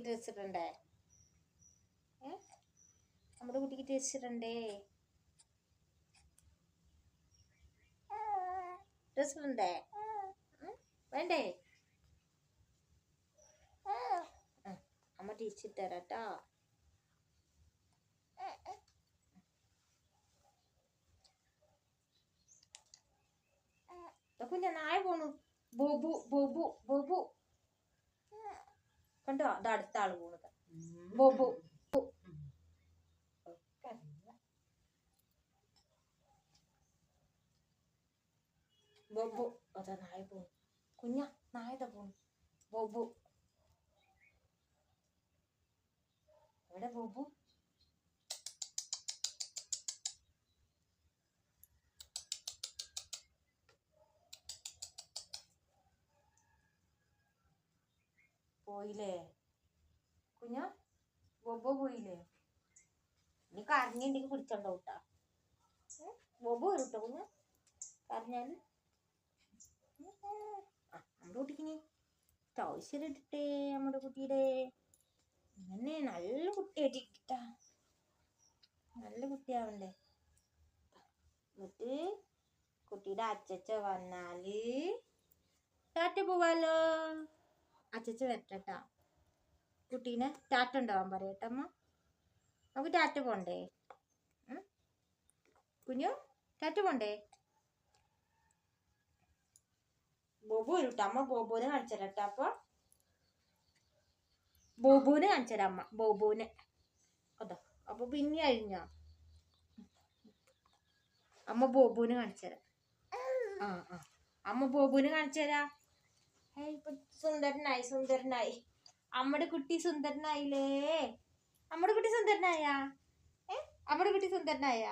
കുട്ടിക്ക് ഡ്രസ്സ് ഇടണ്ടേ? നമ്മുടെ കുട്ടിക്ക് ഡ്രസ്സ് ഇടണ്ടേ? ഡ്രസ്സ് ഇടണ്ടേ? വേണ്ടേ? അമ്മ ടീച്ചർ തരാട്ടാ. കുഞ്ഞ നായ പോണു. ബോബു ബോബു ബോബു കണ്ടോ? അത് അടുത്ത ആള് പോണത്. ബോബു ബോബു അതാ നായ പോണു. കുഞ്ഞ നായതാ പോണു. ബോബു എവിടെ? ബോബു പോയില്ലേ? കുഞ്ഞ ബോബോ പോയില്ലേ? ഇനി കരഞ്ഞിണ്ടെങ്കിൽ പിടിച്ചോണ്ടോ കേട്ടാ. ബോബോ വരും കേട്ടോ കുഞ്ഞ കരഞ്ഞാല്. നമ്മുടെ കുട്ടിക്ക് ട്രൗസർ ഇട്ടിട്ടേ നമ്മുടെ കുട്ടിയുടെ അങ്ങനെ നല്ല കുട്ടിയായിട്ടാ. നല്ല കുട്ടിയാവണ്ടേ? എന്നിട്ട് കുട്ടിയുടെ അച്ചച്ച വന്നാല് ടാറ്റ പോവാലോ. അച്ചച്ച വരട്ടാ. കുട്ടീനെ ടാറ്റ ഉണ്ടാവാൻ പറയട്ടമ്മ. നമുക്ക് ടാറ്റ പോണ്ടേ? കുഞ്ഞു ടാറ്റ പോണ്ടേ? ബോബു വരൂട്ട. അമ്മ ബോബുവിനെ കാണിച്ചു തരാട്ടോ. അപ്പൊ ബോബുവിനെ കാണിച്ചു തരാം അമ്മ. ബോബുവിനെ അതോ. അപ്പൊ പിന്നെ കഴിഞ്ഞ അമ്മ ബോബുവിനെ കാണിച്ചു തരാം. അമ്മ ബോബുവിനെ കാണിച്ചു തരാ. ഇപ്പൊ സുന്ദരനായി സുന്ദരനായി. അമ്മടെ കുട്ടി സുന്ദരനായില്ലേ? അമ്മടെ കുട്ടി സുന്ദരനായ? അമ്മടെ കുട്ടി സുന്ദരനായ?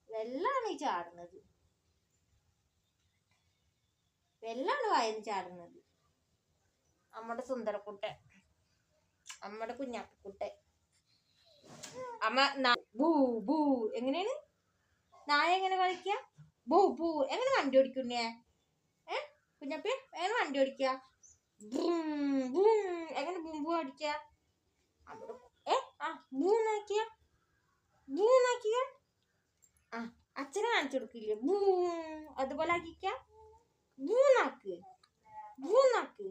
വെള്ളാണ് ഈ ചാടുന്നത്. വെള്ളാണ് വായന്ന് ചാടുന്നത്. അമ്മടെ സുന്ദരക്കുട്ടൻ, അമ്മടെ കുഞ്ഞാക്കുട്ടൻ. അമ്മ ബൂ ബൂ എങ്ങനെയാണ് നായ എങ്ങനെ കളിക്ക? ബൂ ബൂ എങ്ങനെ വണ്ടി ഓടിക്കുന്നേ? കുഞ്ഞപ്പ എങ്ങനെ വണ്ടി ഓടിക്ക? എങ്ങനെ ബൂമ്പൂ അടിക്ക? ബൂന്നാക്കിയ ബൂന്നാക്കിയ അച്ഛനെ കാണിച്ചു കൊടുക്കില്ലേ? ബൂ അതുപോലെ ആക്കിക്ക. ബൂന്നാക്ക് ബൂന്നാക്ക്.